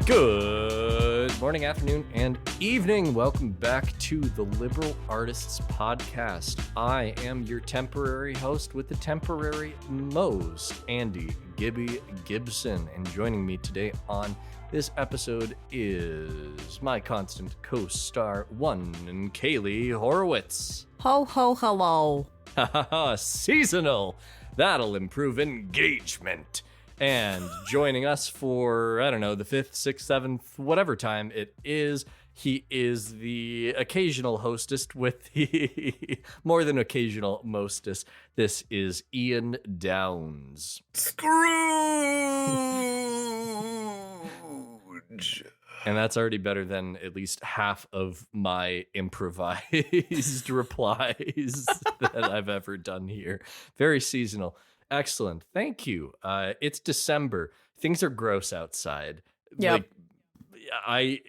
Good morning, afternoon, and evening. Welcome back to the Liberal Artists Podcast. I am your temporary host with the temporary most, Andy Gibby Gibson. And joining me today on this episode is my constant co-star, one and Kaylie Horowitz. Ho, ho, hello. Seasonal. That'll improve engagement. And joining us for, I don't know, the 5th, 6th, 7th, whatever time it is, he is the occasional hostess with the more than occasional mostess. This is Ian Downs. Scrooge! And that's already better than at least half of my improvised replies that I've ever done here. Very seasonal. Excellent. Thank you. It's December. Things are gross outside. Yep. Like,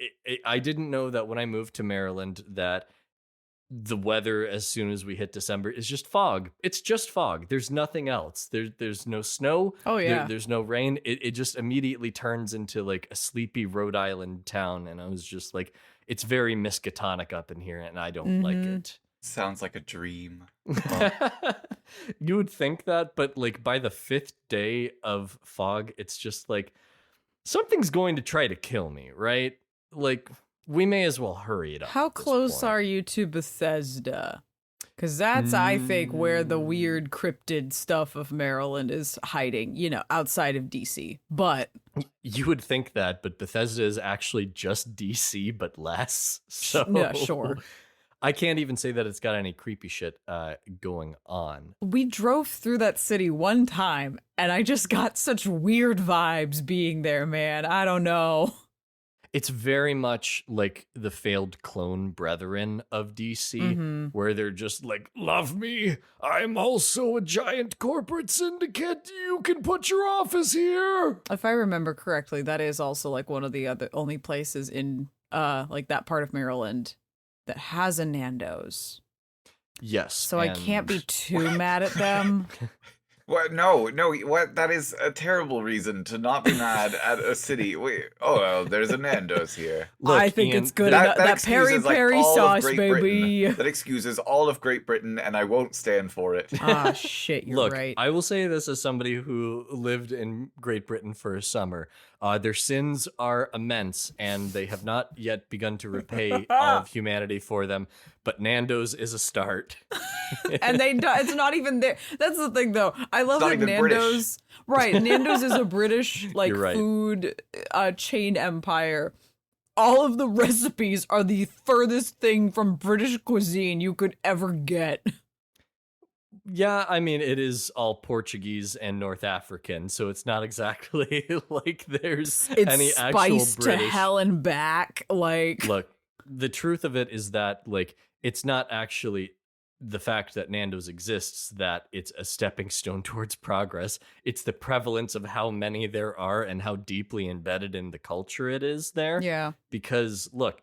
I didn't know that when I moved to Maryland that the weather as soon as we hit December is just fog. It's just fog. There's nothing else. There's no snow. Oh, yeah. There's no rain. It just immediately turns into like a sleepy Rhode Island town. And I was just like, it's very Miskatonic up in here and I don't like it. Sounds like a dream. You would think that, but like by the 5th day of fog, it's just like something's going to try to kill me, right? Like we may as well hurry it up. How close are you to Bethesda? Because that's, I think, where the weird cryptid stuff of Maryland is hiding, you know, outside of DC. But you would think that, but Bethesda is actually just DC, but less. So yeah, sure. I can't even say that it's got any creepy shit going on. We drove through that city one time, and I just got such weird vibes being there, man. I don't know. It's very much like the failed clone brethren of DC, where they're just like, love me, I'm also a giant corporate syndicate. You can put your office here. If I remember correctly, that is also like one of the only places in like that part of Maryland that has a Nando's. Yes. So I can't be too mad at them. What? No. What? That is a terrible reason to not be mad at a city. Wait. Oh, well, there's a Nando's here. Look, I think Ian, it's good enough. That peri excuses, like, peri all of sauce, Great baby. Britain. That excuses all of Great Britain, and I won't stand for it. Ah, shit, you're Look, right. I will say this as somebody who lived in Great Britain for a summer. Their sins are immense, and they have not yet begun to repay all of humanity for them. But Nando's is a start. And it's not even there. That's the thing, though. I love It's not that even Nando's. Right, Nando's is a British like You're right. food chain empire. All of the recipes are the furthest thing from British cuisine you could ever get. Yeah, I mean, it is all Portuguese and North African, so it's not exactly like there's It's any actual spiced to British. hell and back. Like, Look, the truth of it is that, like, it's not actually the fact that Nando's exists that it's a stepping stone towards progress. It's the prevalence of how many there are and how deeply embedded in the culture it is there. yeah. Because, look,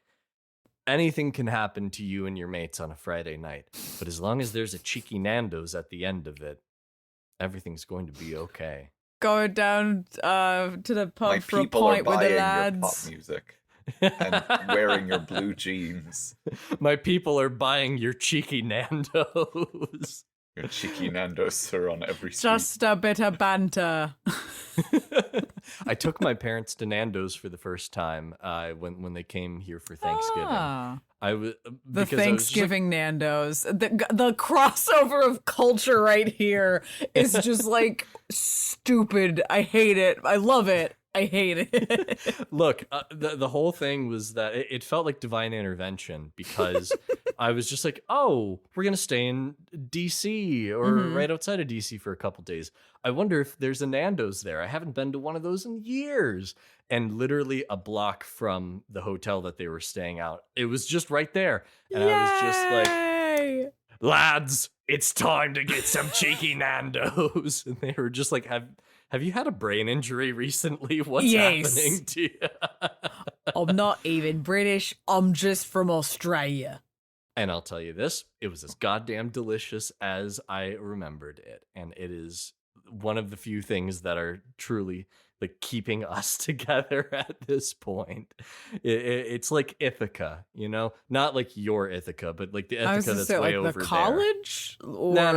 anything can happen to you and your mates on a Friday night, but as long as there's a cheeky Nando's at the end of it, everything's going to be okay. Going down to the My pub for a people are point with the buying your lads. pop music and wearing your blue jeans. My people are buying your cheeky Nando's. Your cheeky Nando's are on every street. Just a bit of banter. I took my parents to Nando's for the first time when they came here for Thanksgiving. Ah, I was the Thanksgiving Nando's. The crossover of culture right here is just like stupid. I hate it. I love it. I hate it. Look, the whole thing was that it felt like divine intervention because I was just like, oh, we're going to stay in D.C. or right outside of D.C. for a couple days. I wonder if there's a Nando's there. I haven't been to one of those in years. And literally a block from the hotel that they were staying out, it was just right there. And I was just like, lads, it's time to get some cheeky Nando's. And they were just like, have you had a brain injury recently? What's happening to you? I'm not even British. I'm just from Australia. And I'll tell you this, it was as goddamn delicious as I remembered it. And it is one of the few things that are truly like keeping us together at this point. It's like Ithaca, you know, not like your Ithaca, but like the I was Ithaca gonna that's say, way like over the college. there. Or... No.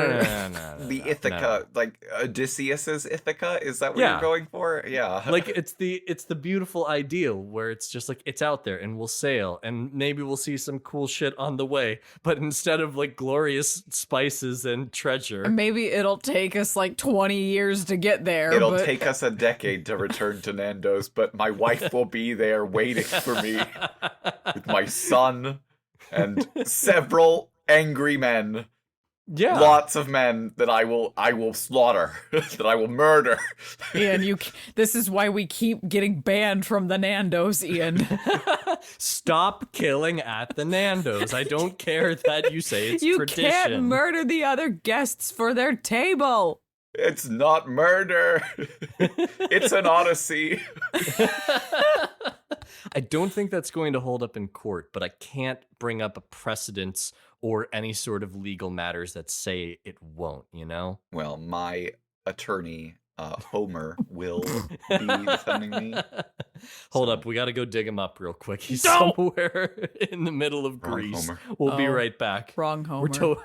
The no, Ithaca, no. like Odysseus's Ithaca, is that what Yeah. you're going for? Yeah. Like it's the beautiful ideal where it's just like it's out there and we'll sail and maybe we'll see some cool shit on the way, but instead of like glorious spices and treasure, Maybe it'll take us like 20 years to get there. It'll but... take us a decade to return to Nando's, but my wife will be there waiting for me with my son and several angry men. yeah, Lots of men that I will slaughter, that I will murder. Ian, this is why we keep getting banned from the Nando's, Ian. Stop killing at the Nando's. I don't care that you say it's You tradition. can't murder the other guests for their table. It's not murder. It's an odyssey. I don't think that's going to hold up in court, but I can't bring up a precedence or any sort of legal matters that say it won't, you know? Well, my attorney, Homer, will be defending me. Hold So- up, we got to go dig him up real quick. He's No! somewhere in the middle of Wrong Greece. Homer. We'll be Oh, right back. Wrong Homer.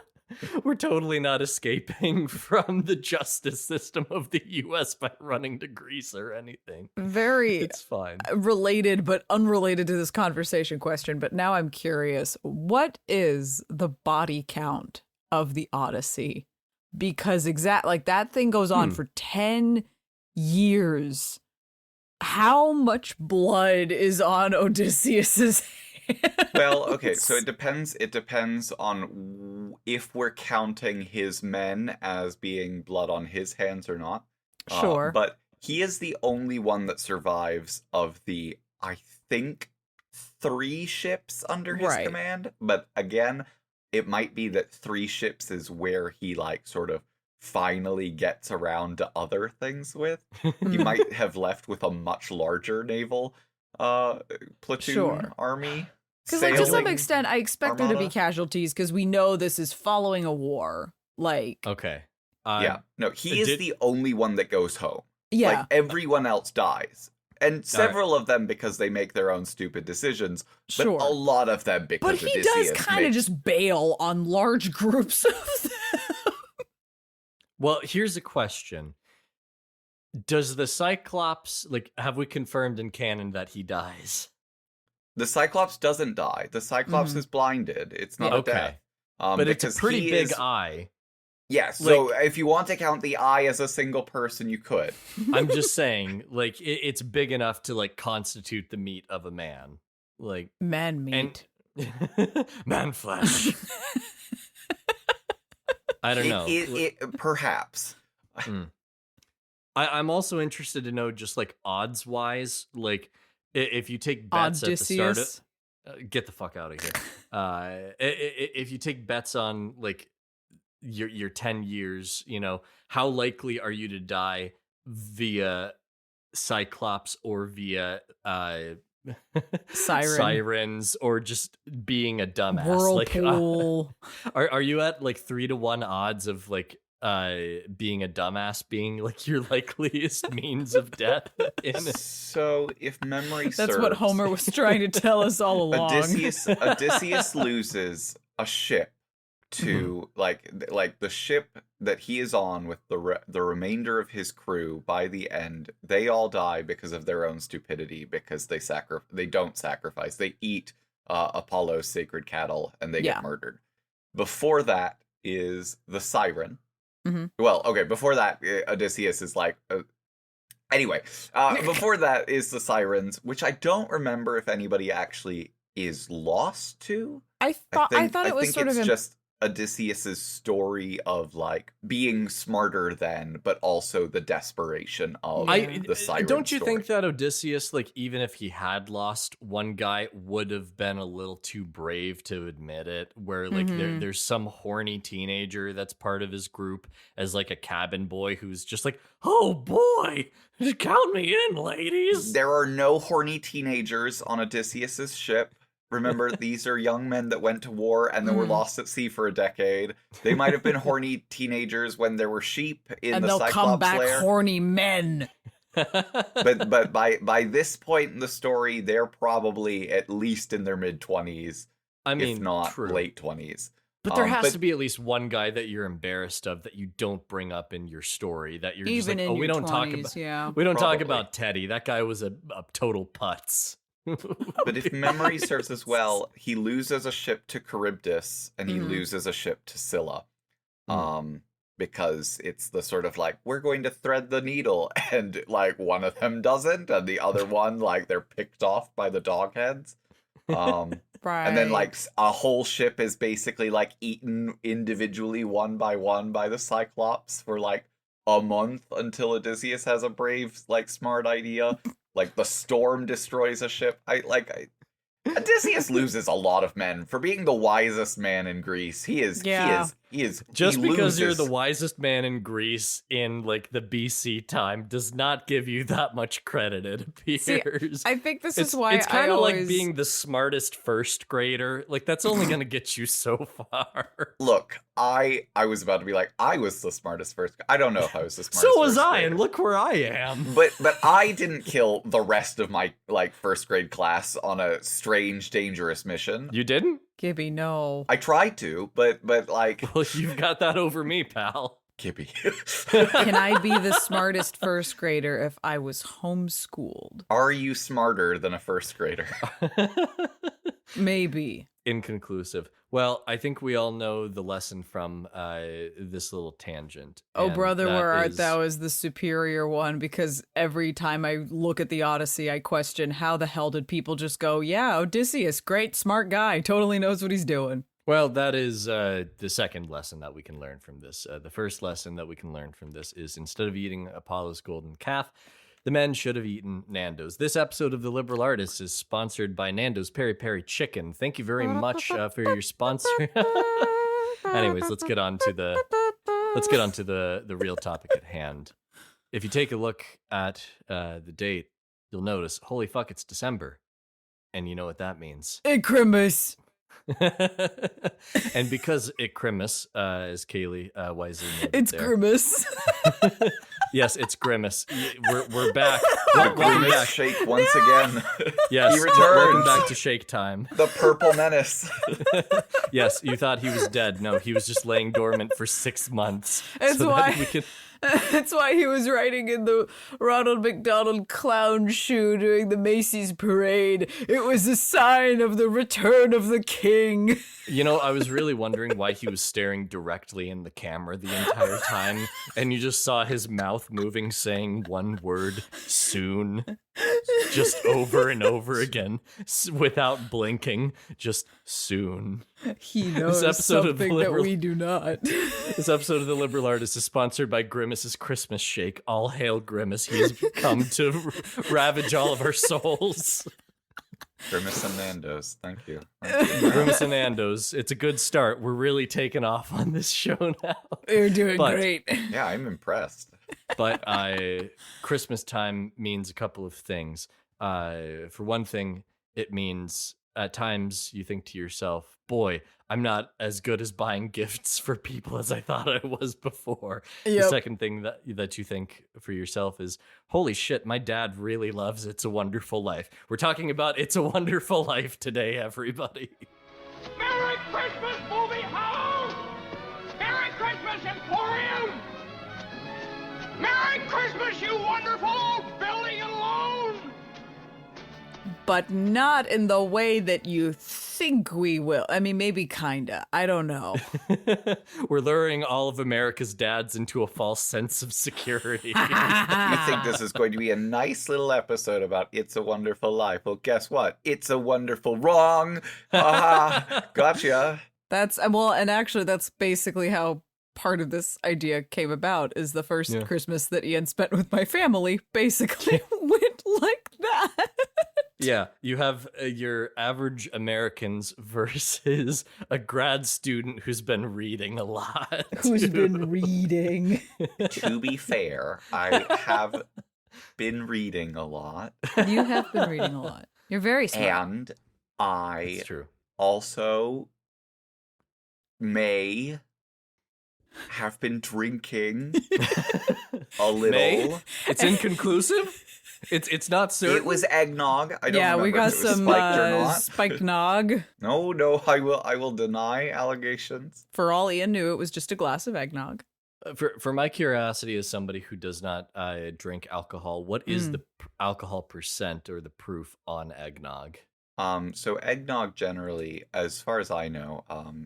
We're totally not escaping from the justice system of the U.S. by running to Greece or anything. Very It's fine. related but unrelated to this conversation question, but now I'm curious. What is the body count of the Odyssey? Because like that thing goes on for 10 years. How much blood is on Odysseus's hands? Well, okay, so it depends. It depends on if we're counting his men as being blood on his hands or not. Sure. But he is the only one that survives of the, I think, 3 ships under his Right. command. But again, it might be that 3 ships is where he, like, sort of finally gets around to other things with. He might have left with a much larger naval platoon Sure. army. Because, like, to some sailing extent, I expect there to be armada. casualties because we know this is following a war. Like, Okay. Yeah, no, he is did- the only one that goes home. yeah. Like, everyone else dies. And several of them because they make their own stupid decisions. But Sure. a lot of them because But he does Odysseus kind of makes- just bail on large groups of them. Well, here's a question. Does the Cyclops, like, have we confirmed in canon that he dies? The Cyclops doesn't die. The Cyclops Mhm. is blinded. It's not Okay. a death. But it's a because pretty he big is- eye. Yeah, so if you want to count the eye as a single person, you could. I'm just saying, like, it's big enough to, like, constitute the meat of a man. Like, Man meat. and man flesh. I don't know. Perhaps. I'm also interested to know, just like odds wise, like if you take bets at the start Odysseus. of, get the fuck out of here. If you take bets on like your 10 years, you know, how likely are you to die via Cyclops or via sirens or just being a dumbass? Whirlpool. Like, are you at like 3-to-1 odds of like being a dumbass being like your likeliest means of death in So, if memory serves... That's what Homer was trying to tell us all along. Odysseus loses a ship to like the ship that he is on with the remainder of his crew. By the end, they all die because of their own stupidity, because they don't sacrifice. They eat Apollo's sacred cattle and they get murdered. Before that is the siren. Mm-hmm. Well, okay, before that, Odysseus is like... Anyway, before that is the sirens, which I don't remember if anybody actually is lost to. I thought it was sort of just Odysseus's story of like being smarter than, but also the desperation of the siren. Don't you story. think that Odysseus, like, even if he had lost one guy, would have been a little too brave to admit it? Where like there's some horny teenager that's part of his group as like a cabin boy who's just like, oh boy, count me in, ladies. There are no horny teenagers on Odysseus's ship. Remember, these are young men that went to war and then were lost at sea for a decade. They might have been horny teenagers when there were sheep in and the they'll Cyclops come back lair. horny men. But by this point in the story, they're probably at least in their mid-20s, I mean, if not true. late 20s. But there has to be at least one guy that you're embarrassed of that you don't bring up in your story, that you're Even just like, in oh, we your don't 20s, talk about yeah. we don't talk Probably. about Teddy. That guy was a total putz. But if memory serves us well, he loses a ship to Charybdis and he loses a ship to Scylla. Because it's the sort of like, we're going to thread the needle, and like one of them doesn't, and the other one, like, they're picked off by the dogheads. Right. And then like a whole ship is basically like eaten individually one by one by the Cyclops for like a month until Odysseus has a brave, like, smart idea. Like the storm destroys a ship. Odysseus loses a lot of men for being the wisest man in Greece. He is Just because you're loses. the wisest man in Greece in like the BC time does not give you that much credit, it appears. See, I think this is why it's kind I of always... like being the smartest first grader. Like that's only going to get you so far. Look, I was about to be like, I was the smartest first. I don't know if I was the smartest. So was first I, grader. and look where I am. But I didn't kill the rest of my like first grade class on a strange, dangerous mission. You didn't? Gibby, no. I tried to, but like, Well, you've got that over me, pal. Gibby. Can I be the smartest first grader if I was homeschooled? Are you smarter than a first grader? Maybe. Inconclusive. Well, I think we all know the lesson from this little tangent. Oh, and brother, that where art is- thou is the superior one, because every time I look at the Odyssey, I question how the hell did people just go, yeah, Odysseus, great, smart guy, totally knows what he's doing. Well, that is the second lesson that we can learn from this. The first lesson that we can learn from this is instead of eating Apollo's golden calf, the men should have eaten Nando's. This episode of The Liberal Artist is sponsored by Nando's Peri Peri Chicken. Thank you very much for your sponsor. Anyways, let's get on to the real topic at hand. If you take a look at the date, you'll notice, holy fuck, it's December. And you know what that means. Icrimus. And because Icrimus, as Kaylie wisely noted It's there. Grimace. Yes, it's Grimace. We're back. The Welcome Grimace back. shake once again. Yes, He returns. welcome back to Shake Time. The purple menace. Yes, you thought he was dead. No, he was just laying dormant for 6 months. That's so why- that we could... That's why he was riding in the Ronald McDonald clown shoe during the Macy's parade. It was a sign of the return of the king. You know, I was really wondering why he was staring directly in the camera the entire time, and you just saw his mouth moving, saying one word, soon, just over and over again, without blinking, just soon. He knows episode of something that Liberal- we do not. This episode of The Liberal Artist is sponsored by Grimace's Christmas Shake. All hail Grimace. He has come to ravage all of our souls. Grimace and Nando's. Thank you. Grimace and Nando's. It's a good start. We're really taking off on this show now. You're doing But- great. Yeah, I'm impressed. But Christmas time means a couple of things. For one thing, it means at times you think to yourself, boy, I'm not as good as buying gifts for people as I thought I was before. The Yep. second thing that you think for yourself is, holy shit, my dad really loves It's a Wonderful Life. We're talking about It's a Wonderful Life today, everybody. Merry Christmas, movie house! Merry Christmas, Emporium! Merry Christmas, you wonderful old building and loan! But not in the way that you think we will. I mean, maybe kinda. I don't know. We're luring all of America's dads into a false sense of security. You think this is going to be a nice little episode about It's a Wonderful Life? Well, guess what? It's a wonderful wrong. Gotcha. That's, well, and actually that's basically how part of this idea came about, is the first Yeah. Christmas that Ian spent with my family basically went like that. Yeah, you have your average Americans versus a grad student who's been reading a lot. Who's been reading. To be fair, I have been reading a lot. You have been reading a lot. You're very smart. And I It's true. also may have been drinking a little. May? It's inconclusive. It's not certain. It was eggnog. I don't Yeah, remember we got if it was some spiked or not. spiked nog. No, I will deny allegations. For all Ian knew, it was just a glass of eggnog. For my curiosity, as somebody who does not drink alcohol, what is the alcohol percent or the proof on eggnog? So eggnog generally, as far as I know,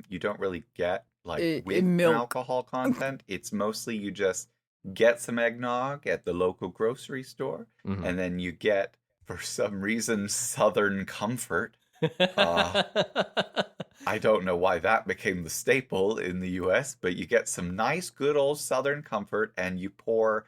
you don't really get like with milk. alcohol content. It's mostly you just get some eggnog at the local grocery store, and then you get, for some reason, Southern Comfort. I don't know why that became the staple in the US, but you get some nice, good old Southern Comfort, and you pour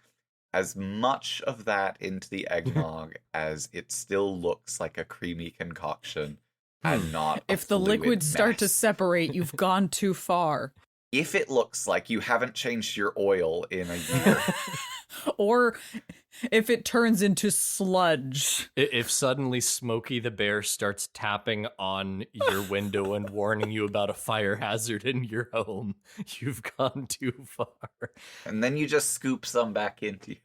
as much of that into the eggnog as it still looks like a creamy concoction and not a If the fluid liquids start to mess. separate, you've gone too far. If it looks like you haven't changed your oil in a year, Or if it turns into sludge. If suddenly Smokey the Bear starts tapping on your window and warning you about a fire hazard in your home, you've gone too far. and then you just scoop some back into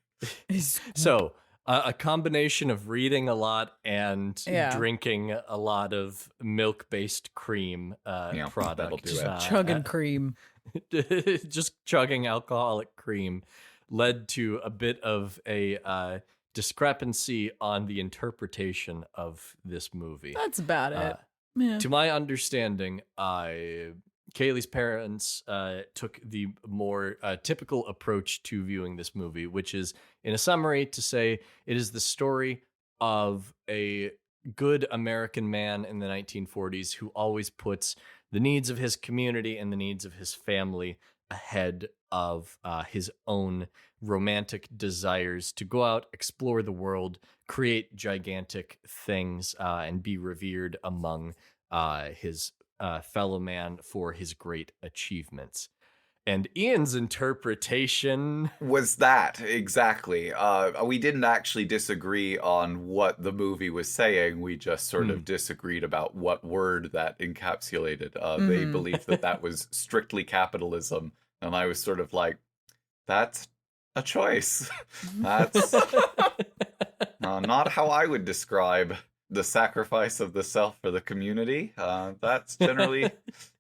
you. So, a combination of reading a lot and Yeah. drinking a lot of milk-based cream That'll product. do it. Chugging cream. Just chugging alcoholic cream led to a bit of a discrepancy on the interpretation of this movie. That's about it. Yeah. To my understanding, Kaylie's parents took the more typical approach to viewing this movie, which is, in a summary, to say it is the story of a good American man in the 1940s who always puts the needs of his community and the needs of his family ahead of his own romantic desires to go out, explore the world, create gigantic things, and be revered among his fellow man for his great achievements. And Ian's interpretation Was that exactly? We didn't actually disagree on what the movie was saying. We just sort of disagreed about what word that encapsulated. They believed that was strictly capitalism, and I was sort of like, "That's a choice. That's not how I would describe the sacrifice of the self for the community. That's generally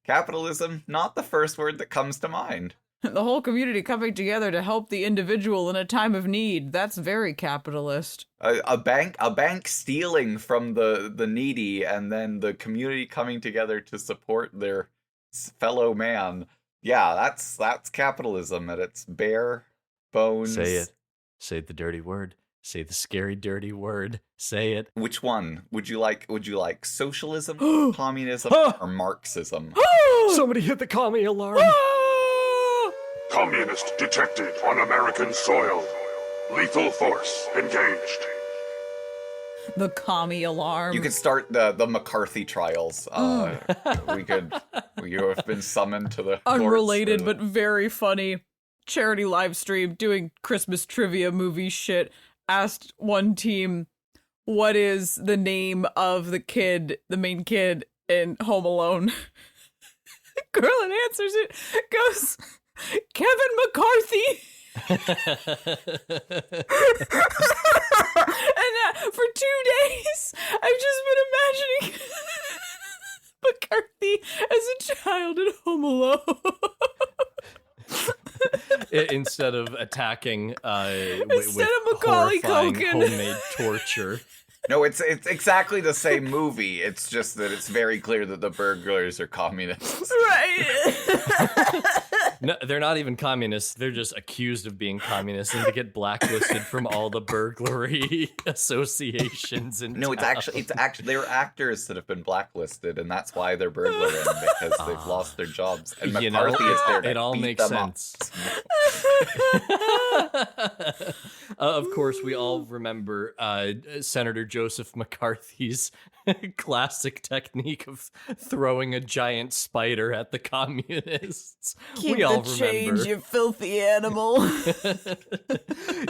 capitalism, not the first word that comes to mind." The whole community coming together to help the individual in a time of need. That's very capitalist. A bank stealing from the needy, and then the community coming together to support their fellow man. Yeah, that's capitalism at its bare bones. Say it. Say the dirty word. Say the scary dirty word. Say it. Which one would you like? Would you like socialism, communism, or Marxism? Somebody hit the commie alarm. Communist detected on American soil. Lethal force engaged. The commie alarm. You could start the McCarthy trials. You have been summoned to the courts Unrelated for but very funny charity live stream doing Christmas trivia movie shit. Asked one team, what is the name of the main kid in Home Alone? Girl that answers it goes, Kevin McCarthy. And for 2 days, I've just been imagining McCarthy as a child in Home Alone. Instead of attacking with Macaulay horrifying Culkin. homemade torture. No, it's exactly the same movie. It's just that it's very clear that the burglars are communists. Right. No, they're not even communists. They're just accused of being communists and to get blacklisted from all the burglary associations. No, it's actually they're actors that have been blacklisted, and that's why they're burglaring, because they've lost their jobs. And You know, McCarthy is there to it all beat makes them up. sense. Of course, we all remember Senator Joseph McCarthy's classic technique of throwing a giant spider at the communists. Keep we all the remember. change, you filthy animal.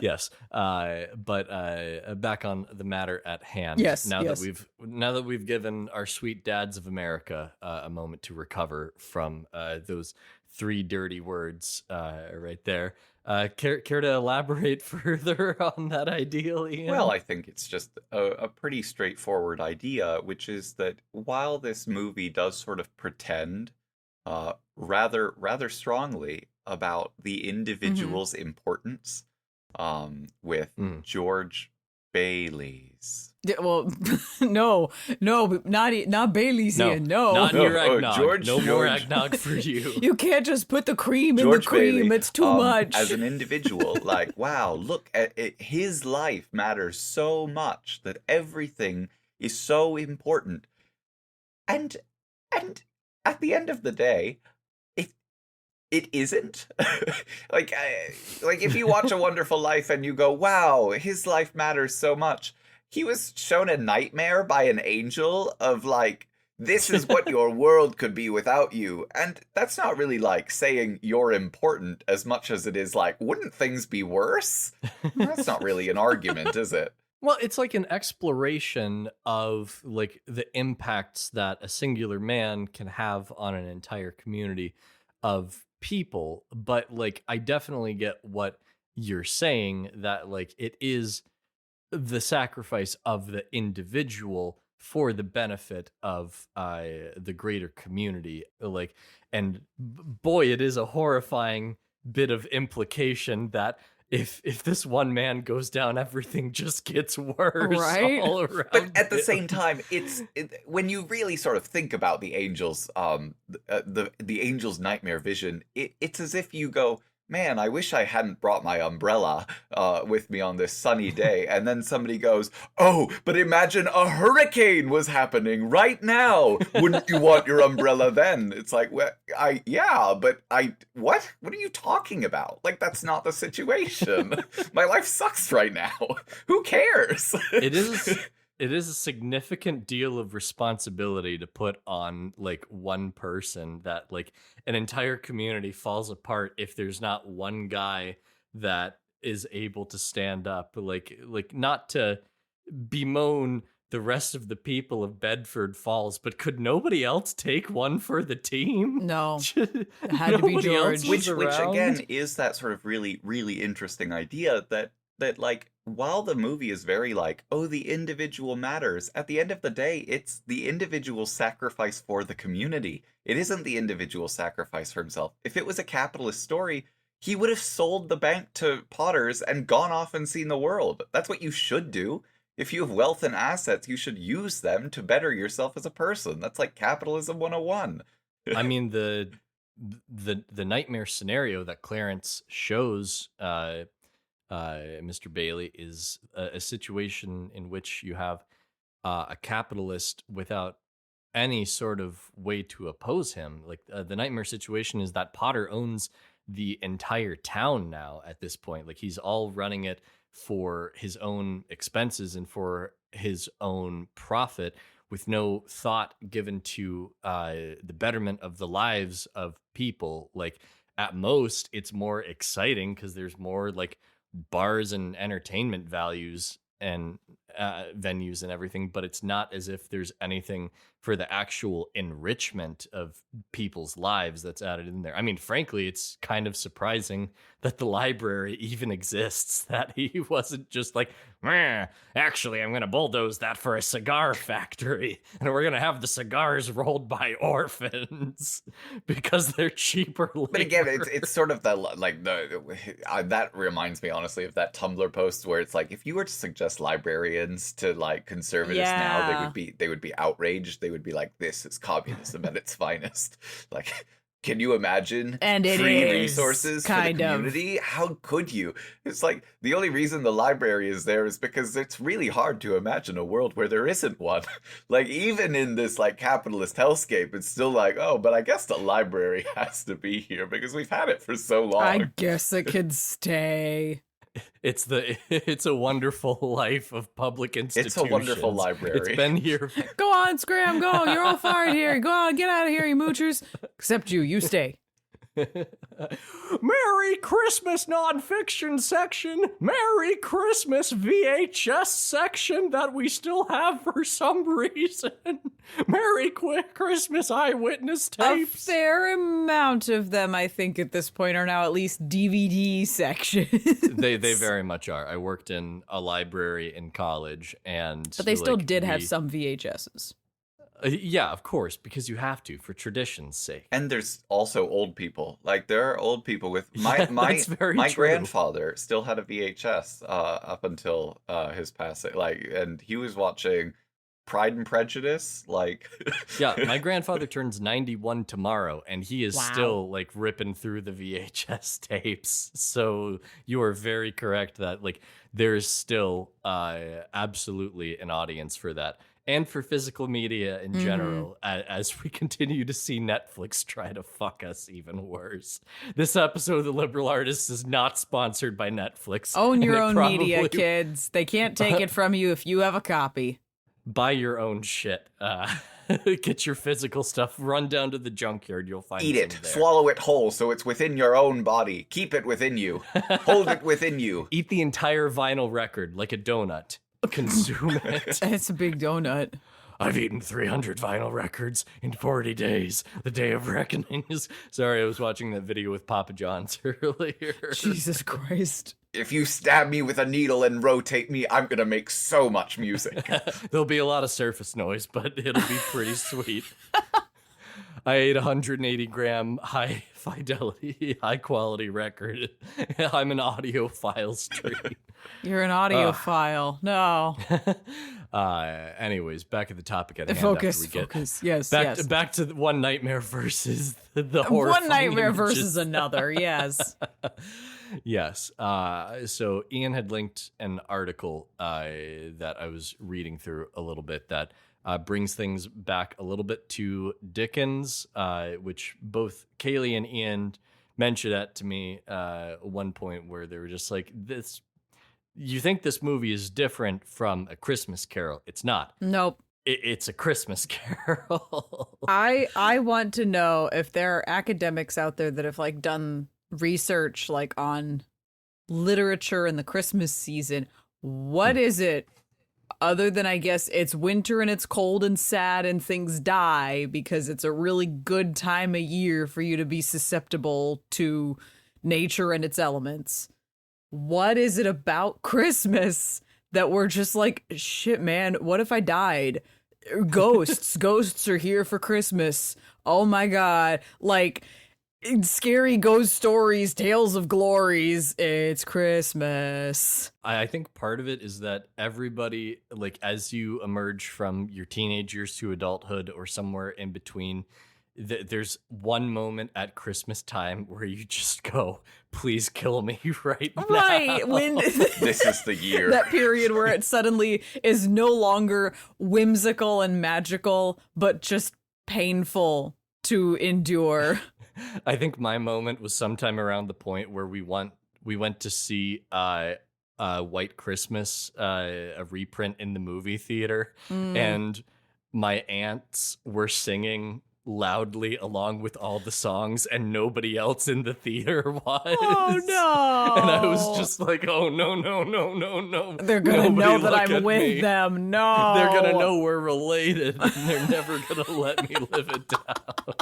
Yes, but back on the matter at hand. Yes, Now yes. that we've given our sweet dads of America a moment to recover from those 3 dirty words right there. Care to elaborate further on that ideal, Ian? Well, I think it's just a pretty straightforward idea, which is that while this movie does sort of pretend rather strongly about the individual's importance, with George Bailey's. Yeah, well, no, not Bailey's Ian. No, not in your eggnog. George, no more George. eggnog for you. You can't just put the cream in George the cream. Bailey, It's too much. As an individual, like, wow, look at it. His life matters so much that everything is so important. And at the end of the day, it isn't. like if you watch A Wonderful Life and you go, wow, his life matters so much. He was shown a nightmare by an angel of like, this is what your world could be without you. And that's not really like saying you're important as much as it is like, wouldn't things be worse? That's not really an argument, is it? Well, it's like an exploration of like the impacts that a singular man can have on an entire community of people. But like, I definitely get what you're saying, that like it is the sacrifice of the individual for the benefit of the greater community. Like, and boy, it is a horrifying bit of implication that if this one man goes down, everything just gets worse, right? All around. But at the same time, when you really sort of think about the angels, the angel's nightmare vision, it's as if you go, man, I wish I hadn't brought my umbrella with me on this sunny day. And then somebody goes, oh, but imagine a hurricane was happening right now. Wouldn't you want your umbrella then? It's like, well, what are you talking about? Like, that's not the situation. My life sucks right now. Who cares? It is a significant deal of responsibility to put on like one person, that like an entire community falls apart if there's not one guy that is able to stand up, like not to bemoan the rest of the people of Bedford Falls, but could nobody else take one for the team? No, it had to be Nobody else George. was Which around? again is that sort of really, really interesting idea that like, while the movie is very like, oh, the individual matters, at the end of the day, it's the individual sacrifice for the community. It isn't the individual sacrifice for himself. If it was a capitalist story, he would have sold the bank to Potters and gone off and seen the world. That's what you should do. If you have wealth and assets, you should use them to better yourself as a person. That's like capitalism 101. I mean, the nightmare scenario that Clarence shows Mr. Bailey is a situation in which you have a capitalist without any sort of way to oppose him. Like the nightmare situation is that Potter owns the entire town now at this point. Like, he's all running it for his own expenses and for his own profit, with no thought given to the betterment of the lives of people. Like, at most, it's more exciting because there's more like bars and entertainment values and venues and everything, but it's not as if there's anything for the actual enrichment of people's lives that's added in there. I mean, frankly, it's kind of surprising that the library even exists, that he wasn't just like, actually, I'm going to bulldoze that for a cigar factory, and we're going to have the cigars rolled by orphans because they're cheaper labor. But again, it's sort of that reminds me honestly of that Tumblr post where it's like, if you were to suggest librarians to like conservatives now, they would be outraged. They would be like, this is communism at its finest. Like, can you imagine And it free is, resources for the kind of. community? How could you? It's like, the only reason the library is there is because it's really hard to imagine a world where there isn't one. Like, even in this like capitalist hellscape, it's still like, oh, but I guess the library has to be here because we've had it for so long. I guess it could stay. It's a wonderful life of public institutions. It's a wonderful library. It's been here. Go on, Scram, go. You're all fired here. Go on, get out of here, you moochers. Except you stay. Merry Christmas nonfiction section. Merry Christmas VHS section that we still have for some reason. Merry Christmas eyewitness A tapes. fair amount of them, I think, at this point are now at least DVD sections. They very much are. I worked in a library in college, and But they still like, did have some VHSs. Yeah, of course, because you have to for tradition's sake. And there's also old people. Like there are old people with my that's very my true. grandfather still had a VHS up until his passing. Like, and he was watching Pride and Prejudice. Like, Yeah, my grandfather turns 91 tomorrow, and he is Wow. still like ripping through the VHS tapes. So you are very correct that like there is still absolutely an audience for that. And for physical media in general, as we continue to see Netflix try to fuck us even worse. This episode of The Liberal Artist is not sponsored by Netflix. Own and your it own media, probably- kids. They can't take it from you if you have a copy. Buy your own shit. Get your physical stuff. Run down to the junkyard. You'll find eat some it, there. swallow it whole, so it's within your own body. Keep it within you. Hold it within you. Eat the entire vinyl record like a donut. Consume it. It's a big donut. I've eaten 300 vinyl records in 40 days. The day of reckoning is... Sorry, I was watching that video with Papa John's earlier. Jesus Christ. If you stab me with a needle and rotate me, I'm gonna make so much music. There'll be a lot of surface noise, but it'll be pretty sweet. I ate a 180-gram high fidelity, high quality record. I'm an audiophile stream. You're an audiophile. No. Anyways, back at the topic at hand. Focus, after we get focus. Yes, back yes. back to One Nightmare versus the horror. One nightmare versus another, yes. Yes. So Ian had linked an article that I was reading through a little bit that brings things back a little bit to Dickens, which both Kaylie and Ian mentioned that to me at one point where they were just like, "This, you think this movie is different from A Christmas Carol? It's not. Nope. It's A Christmas Carol." I want to know if there are academics out there that have like done research like on literature in the Christmas season. What is it other than, I guess, it's winter and it's cold and sad and things die because it's a really good time of year for you to be susceptible to nature and its elements? What is it about Christmas that we're just like, shit, man, what if I died? Ghosts are here for Christmas. Oh my God. Like, scary ghost stories, tales of glories. It's Christmas. I think part of it is that everybody, like, as you emerge from your teenage years to adulthood or somewhere in between, there's one moment at Christmas time where you just go, please kill me right now. Right. When This is the year. that period where it suddenly is no longer whimsical and magical, but just painful to endure. I think my moment was sometime around the point where we went to see White Christmas, a reprint in the movie theater, and my aunts were singing loudly along with all the songs, and nobody else in the theater was. Oh no. And I was just like, oh no. They're gonna Nobody know that look I'm at with me. them. No. They're gonna know we're related, and they're never gonna let me live it down.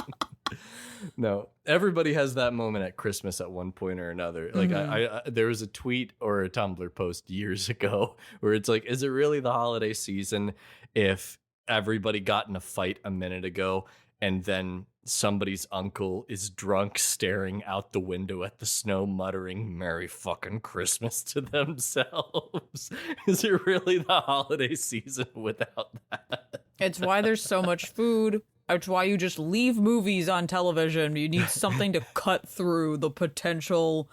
No, everybody has that moment at Christmas at one point or another. Like I there was a tweet or a Tumblr post years ago where it's like, is it really the holiday season if everybody got in a fight a minute ago and then somebody's uncle is drunk staring out the window at the snow muttering Merry fucking Christmas to themselves? Is it really the holiday season without that? It's why there's so much food. It's why you just leave movies on television. You need something to cut through the potential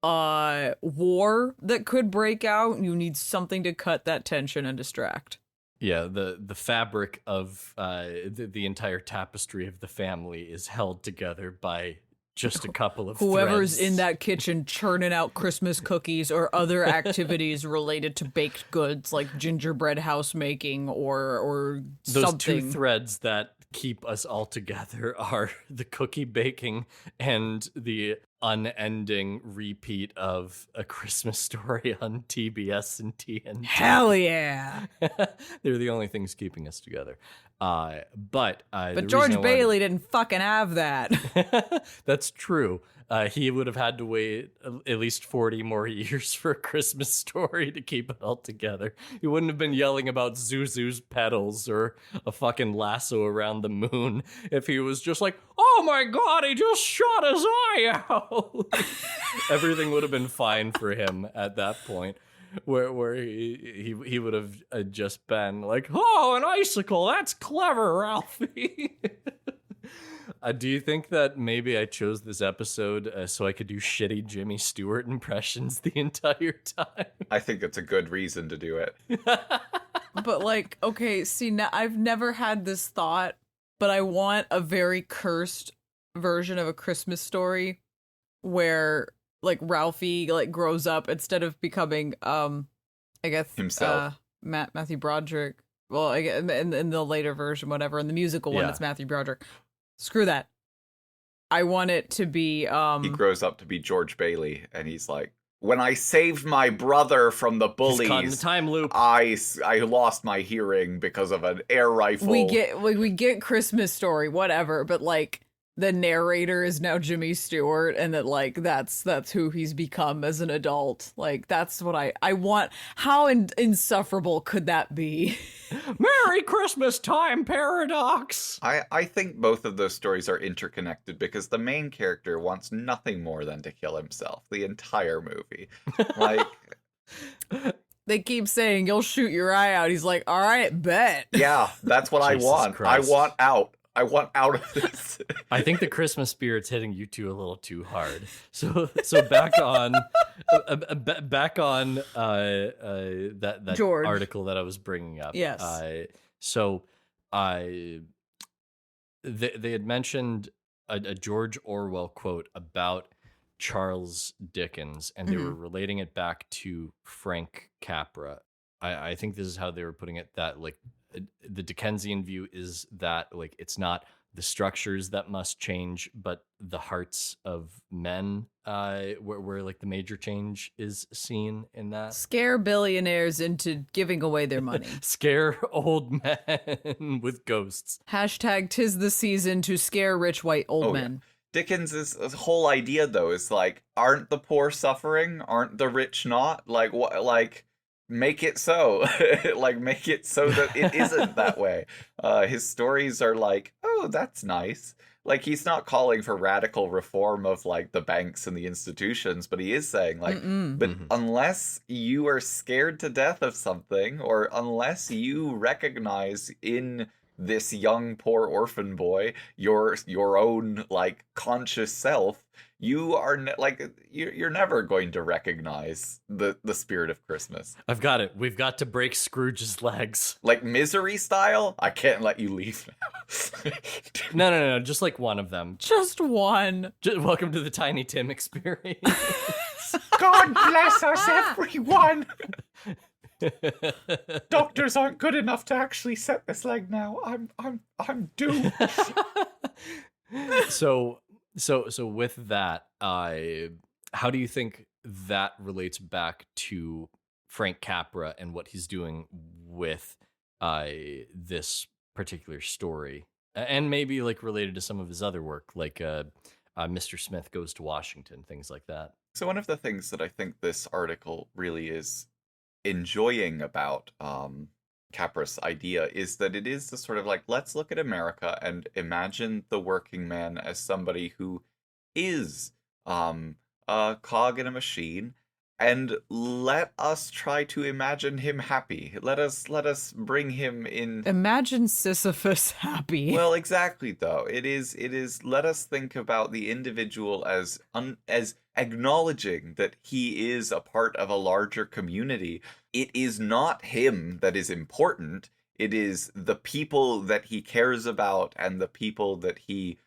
war that could break out. You need something to cut that tension and distract. Yeah, the fabric of the entire tapestry of the family is held together by just a couple of Whoever's threads. in that kitchen churning out Christmas cookies or other activities related to baked goods like gingerbread house making or Those something. two threads that keep us all together are the cookie baking and the unending repeat of A Christmas Story on TBS and TNT. Hell yeah. They're the only things keeping us together. But George Bailey didn't fucking have that. That's true. He would have had to wait at least 40 more years for A Christmas Story to keep it all together. He wouldn't have been yelling about Zuzu's petals or a fucking lasso around the moon if he was just like, oh my God, he just shot his eye out. Everything would have been fine for him at that point. Where he would have just been like, oh, an icicle, that's clever, Ralphie. Do you think that maybe I chose this episode so I could do shitty Jimmy Stewart impressions the entire time? I think it's a good reason to do it. But like, okay, see, now I've never had this thought, but I want a very cursed version of A Christmas Story where like Ralphie like grows up instead of becoming I guess himself. Matthew Broderick. Well, I guess in the later version, whatever, in the musical one, it's Matthew Broderick. Screw that. I want it to be he grows up to be George Bailey, and he's like, when I saved my brother from the bullies, he's caught in the time loop. I lost my hearing because of an air rifle. We get Christmas Story, whatever, but like the narrator is now Jimmy Stewart, and that like that's who he's become as an adult. Like that's what I want. How insufferable could that be? Merry Christmas time paradox. I think both of those stories are interconnected because the main character wants nothing more than to kill himself the entire movie. Like they keep saying you'll shoot your eye out. He's like, all right, bet. Yeah, that's what I want. Christ. I want out of this. I think the Christmas spirit's hitting you two a little too hard. So back on that George. article that I was bringing up. Yes. They had mentioned a George Orwell quote about Charles Dickens, and they were relating it back to Frank Capra. I think this is how they were putting it, that like the Dickensian view is that like it's not the structures that must change, but the hearts of men, where like the major change is seen in that. Scare billionaires into giving away their money. Scare old men with ghosts. Hashtag 'tis the season to scare rich white old men. Yeah. Dickens' whole idea though is like, aren't the poor suffering? Aren't the rich not? Like what? Like, make it so. Like, make it so that it isn't that way. His stories are like, oh, that's nice. Like, he's not calling for radical reform of like the banks and the institutions, but he is saying like, but unless you are scared to death of something, or unless you recognize in this young poor orphan boy your own like conscious self, you are you're never going to recognize the spirit of Christmas. I've got it. We've got to break Scrooge's legs. Like Misery style? I can't let you leave now. No. Just like one of them. Just one. Welcome to the Tiny Tim experience. God bless us, everyone. Doctors aren't good enough to actually set this leg now. I'm doomed. So with that, how do you think that relates back to Frank Capra and what he's doing with this particular story, and maybe like related to some of his other work, like Mr. Smith Goes to Washington, things like that? So one of the things that I think this article really is enjoying about Capra's idea is that it is the sort of like, let's look at America and imagine the working man as somebody who is a cog in a machine, and let us try to imagine him happy. Let us bring him in. Imagine Sisyphus happy. Well, exactly though. It is let us think about the individual as acknowledging that he is a part of a larger community. It is not him that is important. It is the people that he cares about and the people that he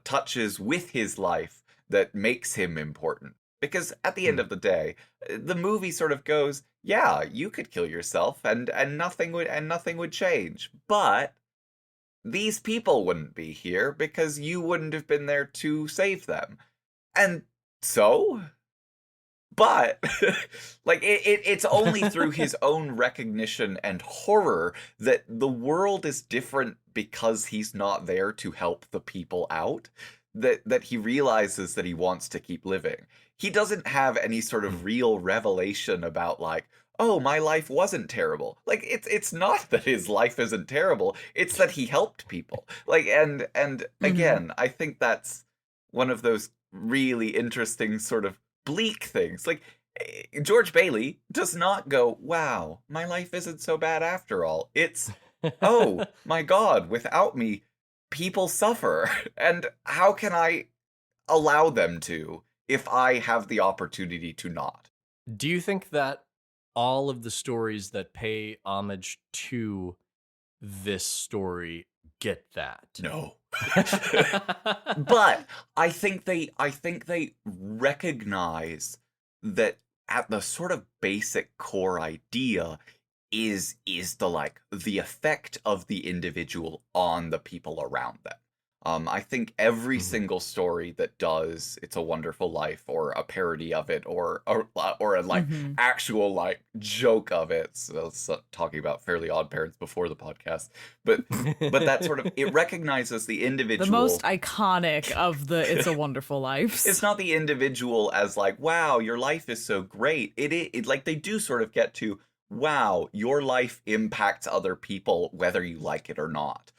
touches with his life that makes him important. Because at the end of the day, the movie sort of goes, yeah, you could kill yourself and nothing would change. But these people wouldn't be here because you wouldn't have been there to save them. And so? But, like, it's only through his own recognition and horror that the world is different because he's not there to help the people out, that he realizes that he wants to keep living. He doesn't have any sort of real revelation about, like, oh, my life wasn't terrible. Like, it's not that his life isn't terrible, it's that he helped people. Like, and again, I think that's one of those really interesting sort of bleak things. Like, George Bailey does not go, wow, my life isn't so bad after all. It's, oh my God, without me, people suffer. And how can I allow them to if I have the opportunity to not? Do you think that all of the stories that pay homage to this story get that? No. But I think they recognize that at the sort of basic core idea is the effect of the individual on the people around them. I think every single story that does It's a Wonderful Life, or a parody of it, or a like actual like joke of it. So talking about Fairly Odd Parents before the podcast, but that sort of, it recognizes the individual. The most iconic of the It's a Wonderful Life. It's not the individual as like, wow, your life is so great. It like, they do sort of get to, wow, your life impacts other people whether you like it or not.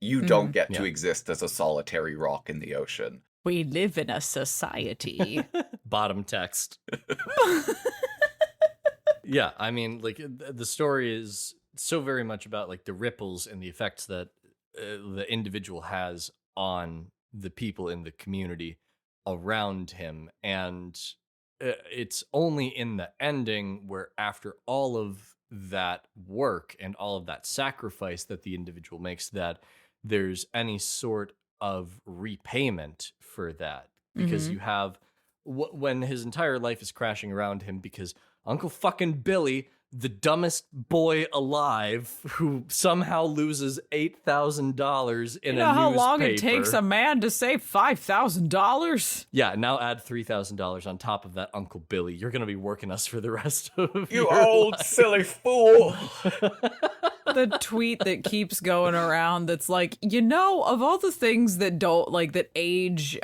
You don't get to exist as a solitary rock in the ocean. We live in a society. Bottom text. Yeah, I mean, like, the story is so very much about, like, the ripples and the effects that the individual has on the people in the community around him. And it's only in the ending where, after all of that work and all of that sacrifice that the individual makes, that there's any sort of repayment for that. Because you have, when his entire life is crashing around him because Uncle fucking Billy, the dumbest boy alive, who somehow loses $8,000 in a newspaper. You know how long it takes a man to save $5,000? Yeah, now add $3,000 on top of that, Uncle Billy. You're going to be working us for the rest of You your old life. silly fool. The tweet that keeps going around that's like, you know, of all the things that don't, like, that age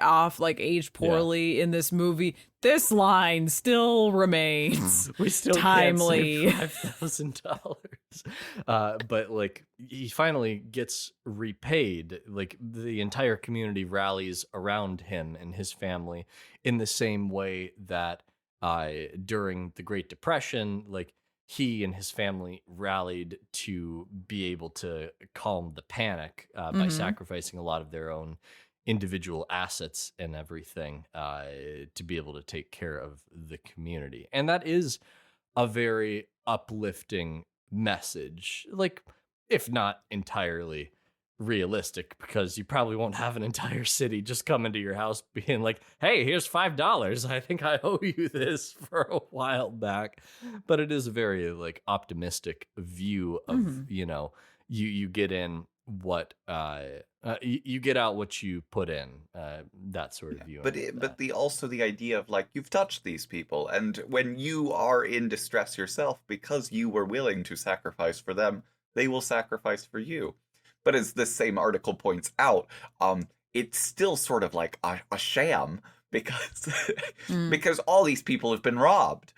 poorly in this movie, this line still remains We still timely. Can't save $5,000. But, like, he finally gets repaid. Like, the entire community rallies around him and his family in the same way that during the Great Depression, like, he and his family rallied to be able to calm the panic by sacrificing a lot of their own individual assets and everything to be able to take care of the community. And that is a very uplifting message, like, if not entirely realistic, because you probably won't have an entire city just come into your house being like, hey, here's $5, I think I owe you this, for a while back. But it is a very, like, optimistic view of, you know, you get in what you get out what you put in, that sort of view. But also the idea of, like, you've touched these people, and when you are in distress yourself because you were willing to sacrifice for them, they will sacrifice for you. But as this same article points out, it's still sort of like a sham because because all these people have been robbed.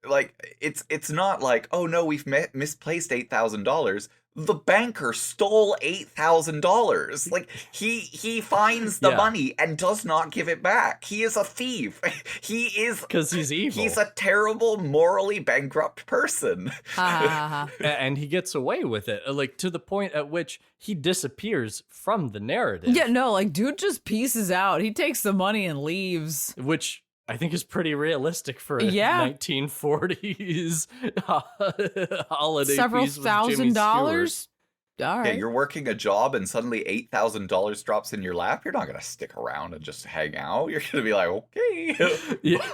Like, it's not like, oh no, we've misplaced $8,000. The banker stole $8,000. Like, he finds the money and does not give it back. He is a thief. He is, because he's evil. He's a terrible, morally bankrupt person. And he gets away with it, like, to the point at which he disappears from the narrative. Yeah, no, like, dude just pieces out. He takes the money and leaves. Which I think is pretty realistic for a 1940s holiday. Several piece with Jimmy $1,000. Stewart. all right. Yeah, you're working a job and suddenly $8,000 drops in your lap. You're not going to stick around and just hang out. You're going to be like, okay. Yeah.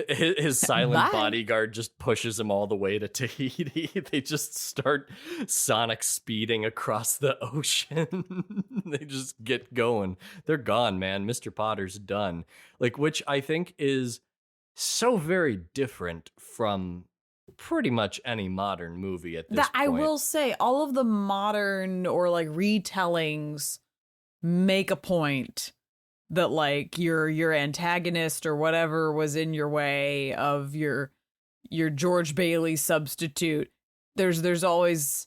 His silent Bye. bodyguard just pushes him all the way to Tahiti. They just start sonic speeding across the ocean. They just get going. They're gone, man. Mr. Potter's done. Like, which I think is so very different from pretty much any modern movie at this point. I will say, all of the modern or like retellings make a point that like your antagonist or whatever was in your way of your George Bailey substitute. There's always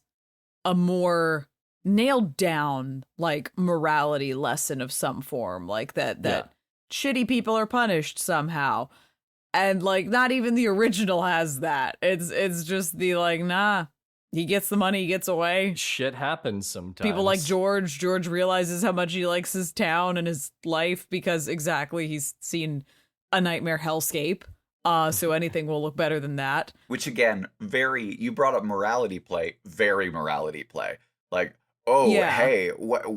a more nailed down like morality lesson of some form, like that shitty people are punished somehow. And like not even the original has that. It's just the like, nah, he gets the money, he gets away. Shit happens sometimes. People like George. George realizes how much he likes his town and his life because exactly he's seen a nightmare hellscape. So anything will look better than that. Which again, you brought up morality play, very morality play. Like, oh, Yeah. hey,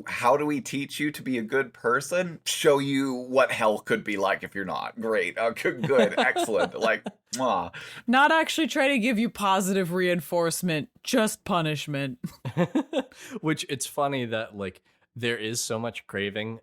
how do we teach you to be a good person? Show you what hell could be like if you're not. Great. Good. Excellent. Like, mwah. Not actually trying to give you positive reinforcement, just punishment. Which it's funny that like there is so much craving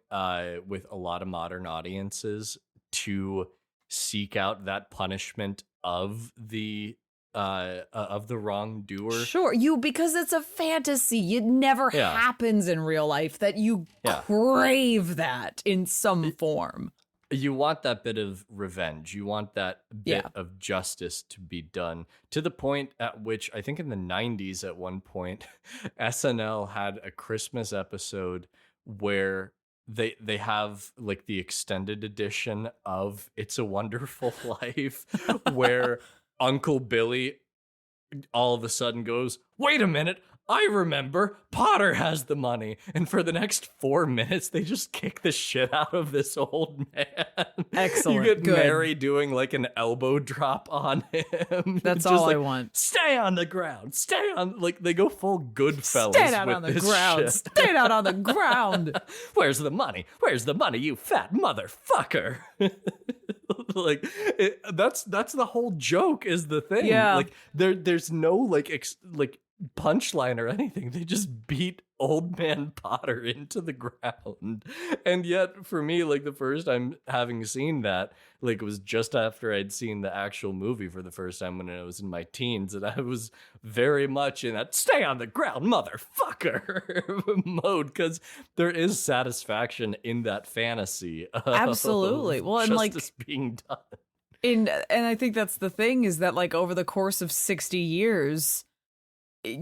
with a lot of modern audiences to seek out that punishment of the wrongdoer. Sure, because it's a fantasy. It never happens in real life that you crave that in some form. You want that bit of revenge. You want that bit of justice to be done, to the point at which I think in the 90s at one point, SNL had a Christmas episode where they have like the extended edition of It's a Wonderful Life where Uncle Billy all of a sudden goes, wait a minute, I remember, Potter has the money. And for the next 4 minutes, they just kick the shit out of this old man. Excellent. You get Good. Mary doing like an elbow drop on him. That's Just all I like, want. Stay on the ground. Stay on. Like they go full Goodfellas. Stand out with on the this ground. shit. Stand out on the ground. Where's the money? Where's the money, you fat motherfucker? Like that's the whole joke is the thing. Yeah. Like there's no like punchline or anything. They just beat old man Potter into the ground. And yet for me, like the first time having seen that, like it was just after I'd seen the actual movie for the first time when I was in my teens, and I was very much in that stay on the ground motherfucker mode, because there is satisfaction in that fantasy of Absolutely. Well, and like justice being done. and I think that's the thing is that like over the course of 60 years,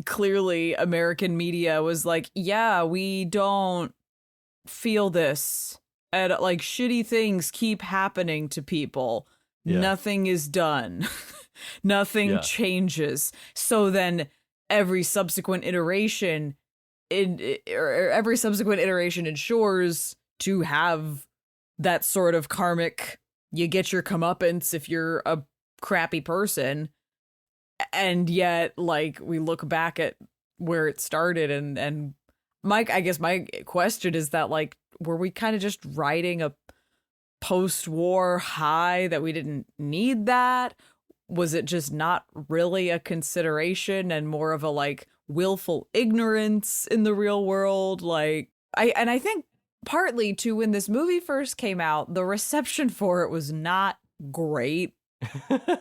clearly American media was like, yeah, we don't feel this, and like shitty things keep happening to people. Nothing is done. Nothing changes. So then every subsequent iteration ensures to have that sort of karmic, you get your comeuppance if you're a crappy person. And yet, like, we look back at where it started, and Mike, I guess my question is that, like, were we kind of just riding a post-war high that we didn't need that? Was it just not really a consideration and more of a, like, willful ignorance in the real world? Like, I think partly, too, when this movie first came out, the reception for it was not great.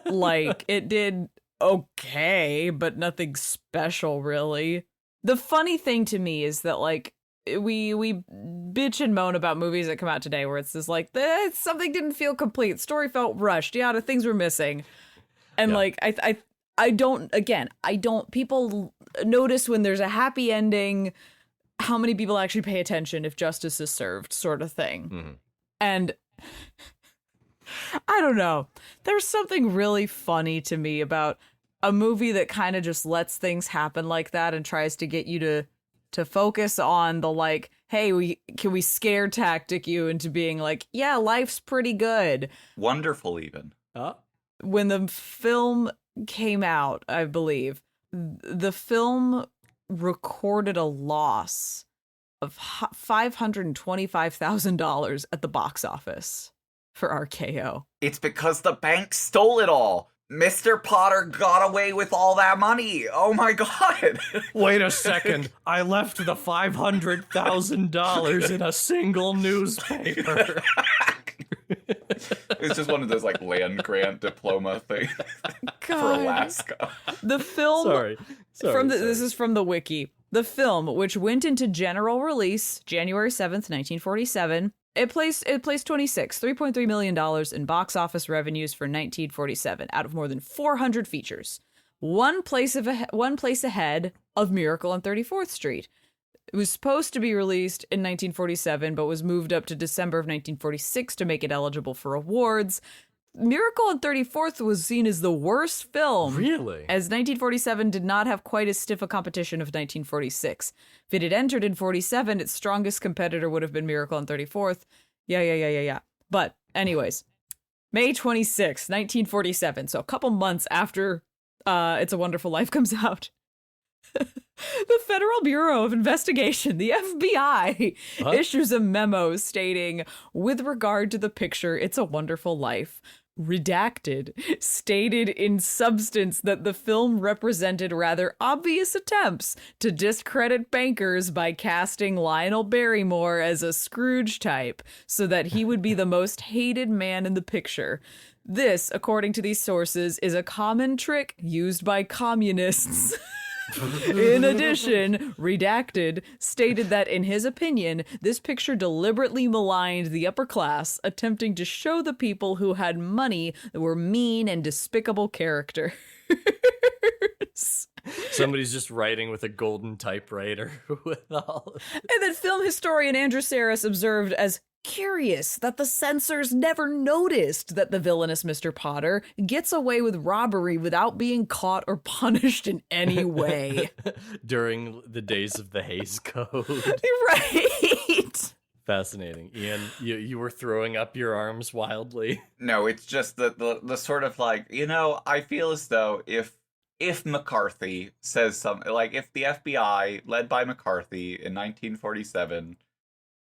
Like, it did okay, but nothing special really. The funny thing to me is that like we bitch and moan about movies that come out today where it's just like something didn't feel complete, story felt rushed, the things were missing, and like I don't people notice when there's a happy ending how many people actually pay attention if justice is served, sort of thing. And I don't know. There's something really funny to me about a movie that kind of just lets things happen like that and tries to get you to focus on the like, hey, can we scare tactic you into being like, yeah, life's pretty good. Wonderful even. When the film came out, I believe, the film recorded a loss of $525,000 at the box office for RKO. It's because the bank stole it all. Mr. Potter got away with all that money. Oh my god. Wait a second. I left the $500,000 in a single newspaper. It's just one of those like land grant diploma things for Alaska. The film this is from the wiki. The film, which went into general release January 7th, 1947, it placed 26, $3.3 million in box office revenues for 1947 out of more than 400 features. One place ahead of Miracle on 34th Street. It was supposed to be released in 1947, but was moved up to December of 1946 to make it eligible for awards. Miracle on 34th was seen as the worst film. Really? As 1947 did not have quite as stiff a competition of 1946. If it had entered in 47, its strongest competitor would have been Miracle on 34th. Yeah. But anyways, May 26, 1947, so a couple months after It's a Wonderful Life comes out. The Federal Bureau of Investigation, the FBI, issues a memo stating, with regard to the picture It's a Wonderful Life, redacted, stated in substance that the film represented rather obvious attempts to discredit bankers by casting Lionel Barrymore as a Scrooge type so that he would be the most hated man in the picture. This, according to these sources, is a common trick used by communists. In addition, redacted stated that, in his opinion, this picture deliberately maligned the upper class, attempting to show the people who had money that were mean and despicable characters. Somebody's just writing with a golden typewriter with all of it. And then film historian Andrew Saris observed as curious that the censors never noticed that the villainous Mr. Potter gets away with robbery without being caught or punished in any way. During the days of the Hays Code. Right. Fascinating. Ian, you were throwing up your arms wildly. No, it's just the sort of like, I feel as though if McCarthy says something, like if the FBI, led by McCarthy in 1947,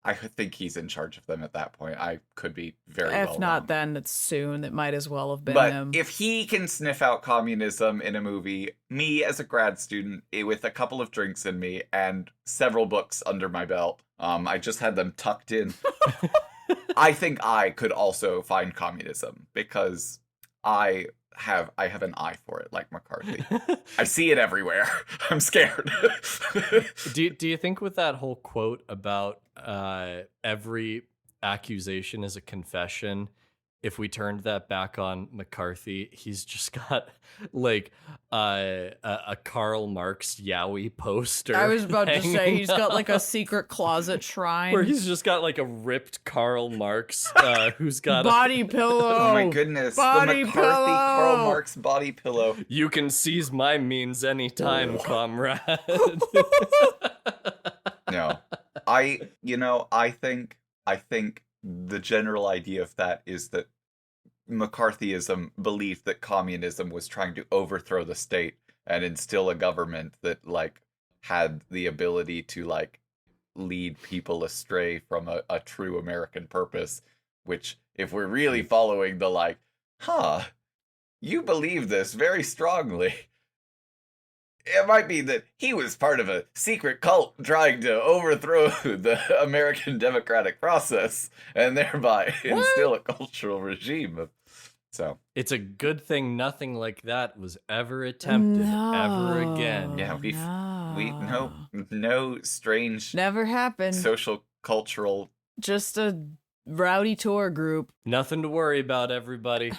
I think he's in charge of them at that point. I could be very well If not, wrong. then it's soon. It might as well have been But him. if he can sniff out communism in a movie, me as a grad student with a couple of drinks in me and several books under my belt, I just had them tucked in. I think I could also find communism because I have an eye for it, like McCarthy. I see it everywhere. I'm scared. Do you think with that whole quote about every accusation is a confession, if we turned that back on McCarthy, he's just got like a Karl Marx Yowie poster. I was about to say, hanging he's got like a up, secret closet shrine. where he's just got like a ripped Karl Marx who's got Body pillow. Oh my goodness. Body the McCarthy pillow. Karl Marx body pillow. You can seize my means anytime, comrade. No. I think the general idea of that is that McCarthyism believed that communism was trying to overthrow the state and instill a government that like had the ability to like lead people astray from a true American purpose, which if we're really following the like, you believe this very strongly. It might be that he was part of a secret cult trying to overthrow the American democratic process and thereby instill a cultural regime. So It's a good thing nothing like that was ever attempted ever again. yeah, no strange Never happened. social cultural. Just a rowdy tour group. Nothing to worry about, everybody.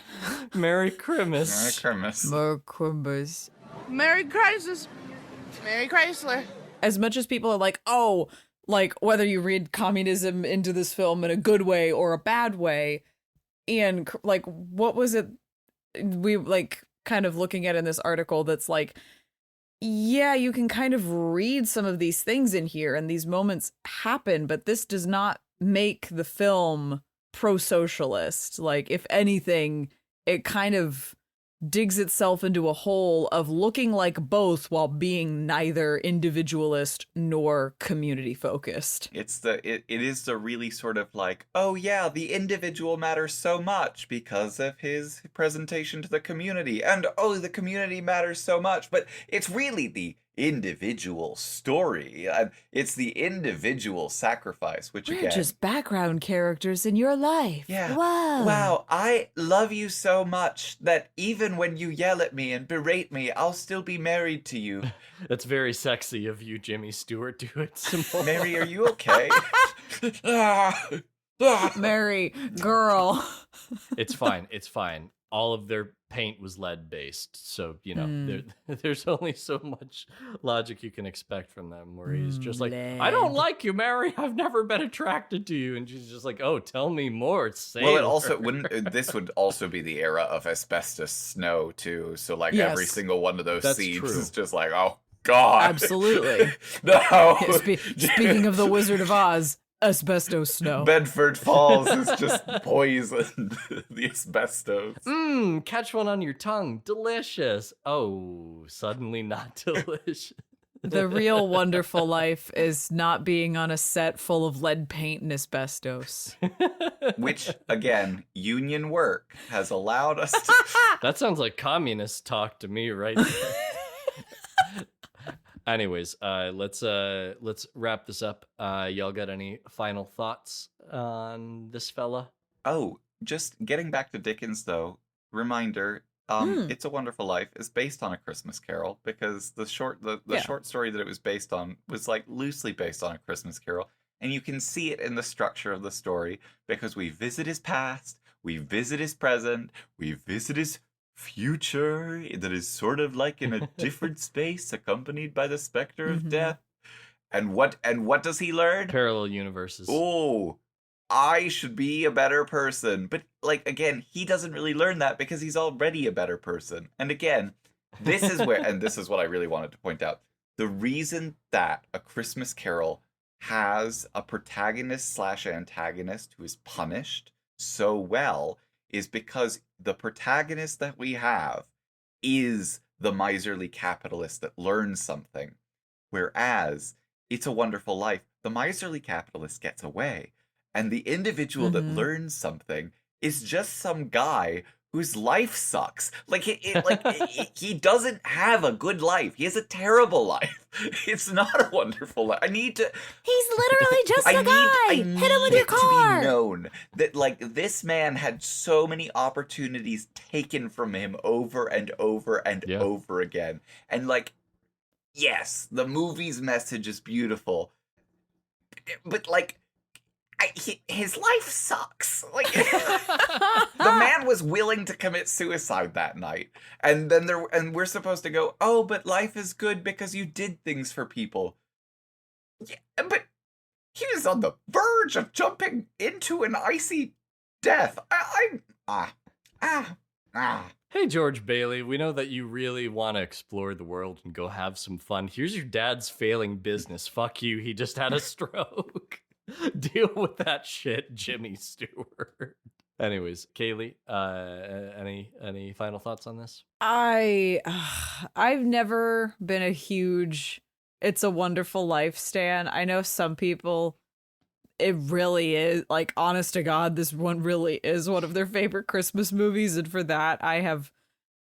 Merry Christmas. Merry Christmas. Mercumbers. Merry Crisis. Merry Chrysler. As much as people are like, oh, like whether you read communism into this film in a good way or a bad way, and like, what was it we like kind of looking at in this article that's like, yeah, you can kind of read some of these things in here and these moments happen, but this does not make the film pro-socialist. Like, if anything, it kind of digs itself into a hole of looking like both while being neither individualist nor community focused. It is the really sort of like, oh yeah, the individual matters so much because of his presentation to the community, and oh, the community matters so much, but it's really the individual story, and it's the individual sacrifice, which We're again, just background characters in your life. yeah, Wow. wow, I love you so much that even when you yell at me and berate me, I'll still be married to you. That's very sexy of you, Jimmy Stewart. Do it some more. Mary, are you okay? Mary, girl. It's fine. It's fine. All of their paint was lead based, so there's only so much logic you can expect from them. Where he's just like, "I don't like you, Mary. I've never been attracted to you," and she's just like, "Oh, tell me more." Well, it also wouldn't. This would also be the era of asbestos snow too. So like every single one of those scenes is just like, oh God, absolutely. No. Speaking of the Wizard of Oz. Asbestos snow. Bedford Falls is just poisoned. The asbestos. Catch one on your tongue. Delicious. Oh, suddenly not delicious. The real wonderful life is not being on a set full of lead paint and asbestos. Which, again, union work has allowed us to... That sounds like communist talk to me right there. Anyways, let's wrap this up. Y'all got any final thoughts on this fella? Oh, just getting back to Dickens, though. Reminder: "It's a Wonderful Life" is based on A Christmas Carol because the short story that it was based on was like loosely based on A Christmas Carol, and you can see it in the structure of the story because we visit his past, we visit his present, we visit his future that is sort of like in a different space, accompanied by the specter of death. And what does he learn? Parallel universes. Oh, I should be a better person. But like again, he doesn't really learn that because he's already a better person. And again, this is where, and this is what I really wanted to point out. The reason that A Christmas Carol has a protagonist / antagonist who is punished so well is because the protagonist that we have is the miserly capitalist that learns something. Whereas It's a Wonderful Life, the miserly capitalist gets away. And the individual that learns something is just some guy whose life sucks. Like, he doesn't have a good life. He has a terrible life. It's not a wonderful life. He's literally just a guy. Hit him with your car. To be known that, like, this man had so many opportunities taken from him over and over and over again. And, like, yes, the movie's message is beautiful. But, like, his life sucks. Like, the man was willing to commit suicide that night, and then we're supposed to go, oh, but life is good because you did things for people. Yeah, but he was on the verge of jumping into an icy death. Hey, George Bailey, we know that you really want to explore the world and go have some fun. Here's your dad's failing business. Fuck you. He just had a stroke. Deal with that shit, Jimmy Stewart. Anyways, Kaylie, any final thoughts on this? I've never been a huge It's a Wonderful Life stan. I know some people, it really is, like, honest to God, this one really is one of their favorite Christmas movies, and for that, I have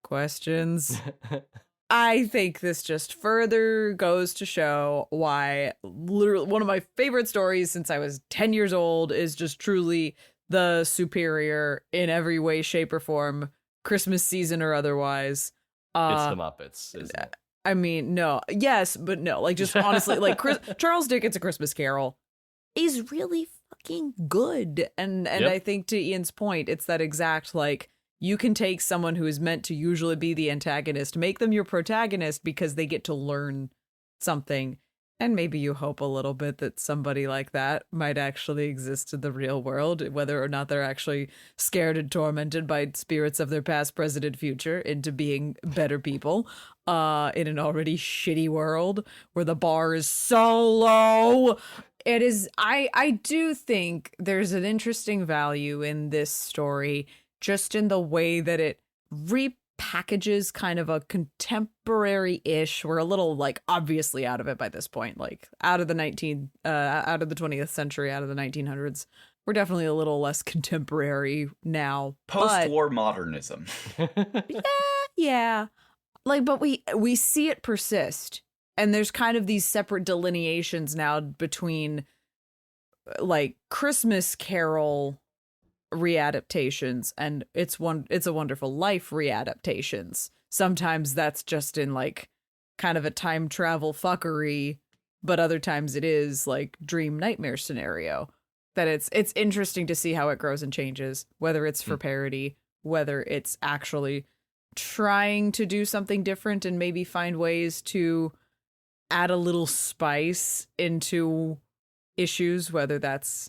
questions. I think this just further goes to show why literally one of my favorite stories since I was 10 years old is just truly the superior in every way, shape, or form, Christmas season or otherwise. It's the Muppets, isn't it? I mean, no. Yes, but no. Like, just honestly, like, Charles Dickens' A Christmas Carol is really fucking good. And I think to Ian's point, it's that exact, like, you can take someone who is meant to usually be the antagonist, make them your protagonist because they get to learn something. And maybe you hope a little bit that somebody like that might actually exist in the real world, whether or not they're actually scared and tormented by spirits of their past, present, and future into being better people in an already shitty world where the bar is so low. It is. I do think there's an interesting value in this story just in the way that it packages kind of a contemporary-ish. We're a little like obviously out of it by this point, like out of the 20th century, out of the 1900s. We're definitely a little less contemporary now. Post-war modernism. Yeah. Like, but we see it persist. And there's kind of these separate delineations now between like Christmas Carol readaptations and It's a Wonderful Life readaptations. Sometimes that's just in like kind of a time travel fuckery, but other times it is like dream nightmare scenario. That it's interesting to see how it grows and changes, whether it's for parody, whether it's actually trying to do something different and maybe find ways to add a little spice into issues, whether that's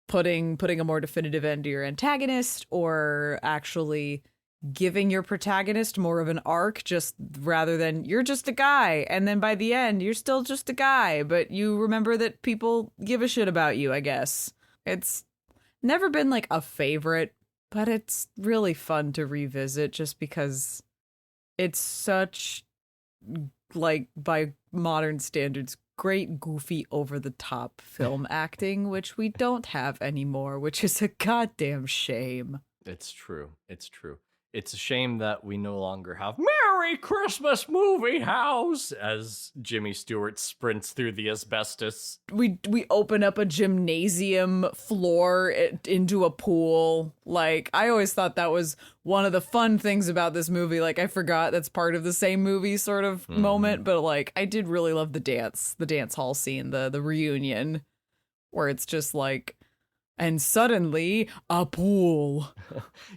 putting a more definitive end to your antagonist or actually giving your protagonist more of an arc, just rather than you're just a guy and then by the end you're still just a guy, but you remember that people give a shit about you, I guess. It's never been like a favorite, but it's really fun to revisit just because it's such, like, by modern standards, great, goofy, over-the-top film acting, which we don't have anymore, which is a goddamn shame. It's true. It's true. It's a shame that we no longer have Merry Christmas Movie House as Jimmy Stewart sprints through the asbestos. We open up a gymnasium floor into a pool. Like, I always thought that was one of the fun things about this movie. Like, I forgot that's part of the same movie sort of moment, but like, I did really love the dance hall scene, the reunion, where it's just like, and suddenly a pool.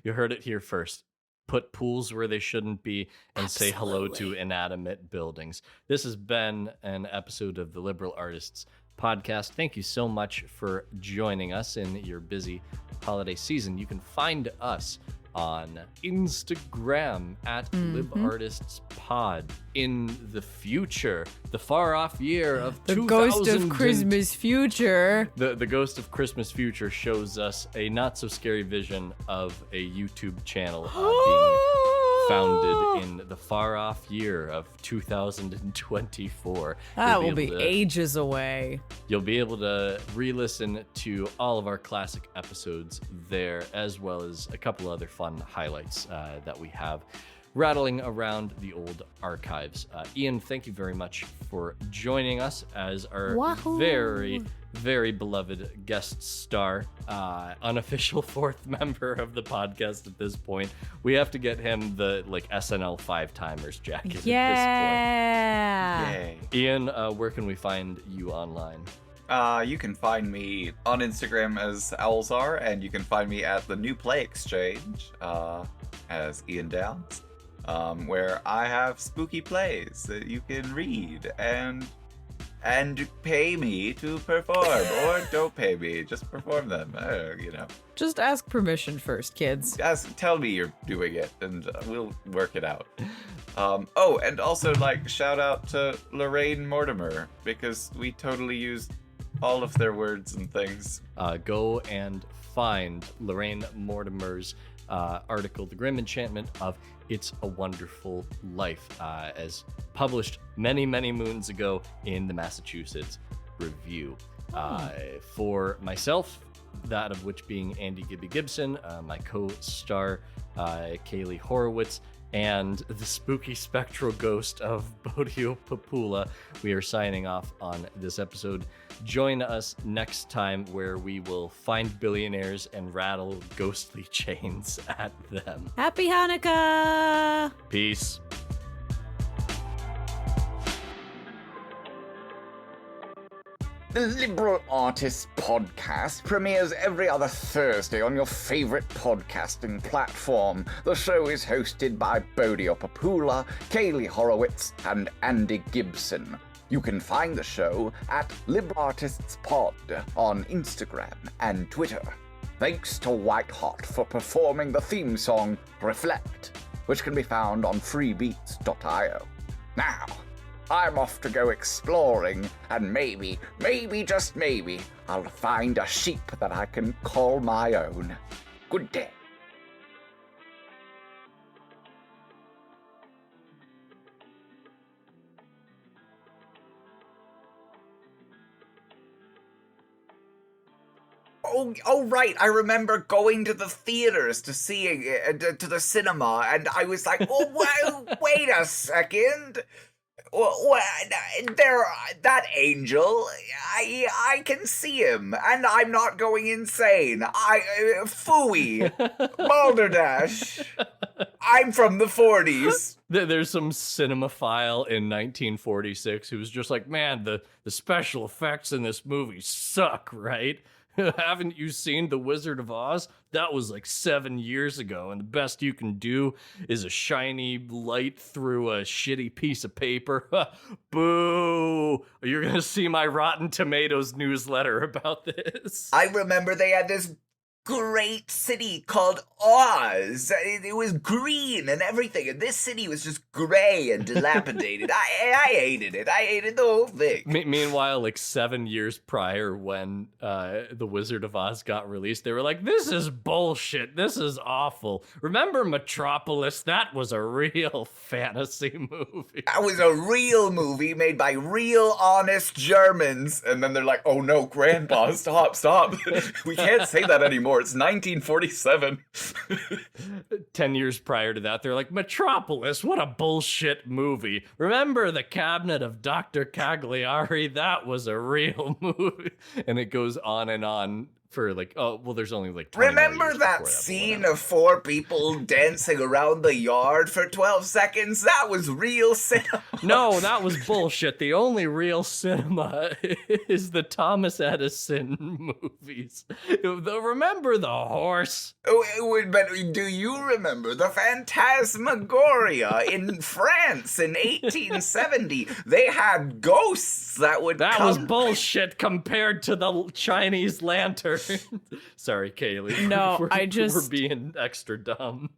You heard it here first. Put pools where they shouldn't be and Absolutely. say hello to inanimate buildings. This has been an episode of the Liberal Artists Podcast. Thank you so much for joining us in your busy holiday season. You can find us on Instagram at LibArtistsPod. In the future, the far off year of The 2000 ghost of Christmas future. The ghost of Christmas future shows us a not so scary vision of a YouTube channel being founded in the far off year of 2024. That will be ages away. You'll be able to re-listen to all of our classic episodes there, as well as a couple other fun highlights that we have rattling around the old archives. Ian, thank you very much for joining us as our Wahoo. very, very beloved guest star, unofficial fourth member of the podcast at this point. We have to get him the like SNL 5-timers jacket at Yeah. Yay. this point. Ian, where can we find you online? You can find me on Instagram as Owlzar, and you can find me at the New Play Exchange as Ian Downs, where I have spooky plays that you can read and pay me to perform, or don't pay me, just perform them. Just ask permission first, kids. Tell me you're doing it, and we'll work it out. And also, like, shout out to Lorraine Mortimer, because we totally used all of their words and things. Go and find Lorraine Mortimer's article, The Grim Enchantment of It's a Wonderful Life, as published many, many moons ago in the Massachusetts Review. For myself, that of which being Andy Gibby Gibson, my co-star Kaylie Horowitz, and the spooky spectral ghost of Bodio Papula, we are signing off on this episode. Join us next time where we will find billionaires and rattle ghostly chains at them. Happy Hanukkah! Peace. The Liberal Artists Podcast premieres every other Thursday on your favorite podcasting platform. The show is hosted by Bodio Papula, Kaylie Horowitz, and Andy Gibson. You can find the show at LibArtistsPod on Instagram and Twitter. Thanks to White Hot for performing the theme song Reflect, which can be found on freebeats.io. Now, I'm off to go exploring, and maybe, just maybe, I'll find a sheep that I can call my own. Good day. Oh, right. I remember going to the theaters to see to the cinema, and I was like, oh, wait a second. That angel, I can see him, and I'm not going insane. Phooey, balderdash. I'm from the 40s. There's some cinemaphile in 1946 who was just like, man, the special effects in this movie suck, right? Haven't you seen The Wizard of Oz? That was like 7 years ago, and the best you can do is a shiny light through a shitty piece of paper. Boo! You're gonna see my Rotten Tomatoes newsletter about this. I remember they had this great city called Oz. It was green and everything, and this city was just gray and dilapidated. I hated it. I hated the whole thing. Meanwhile, like 7 years prior, when The Wizard of Oz got released, they were like, this is bullshit. This is awful. Remember Metropolis? That was a real fantasy movie. That was a real movie made by real honest Germans. And then they're like, oh no, Grandpa, stop. We can't say that anymore. It's 1947. 10 years prior to that, they're like, Metropolis, what a bullshit movie. Remember The Cabinet of Dr. Cagliari? That was a real movie. And it goes on and on for like, oh, well, there's only like 20 more Remember years that scene of 4 people dancing around the yard for 12 seconds? That was real cinema. No, that was bullshit. The only real cinema is the Thomas Edison movies. Remember The Horse? But do you remember the Phantasmagoria in France in 1870? They had ghosts that would come. Was bullshit compared to the Chinese lantern. Sorry, Kaylie. No, we're being extra dumb.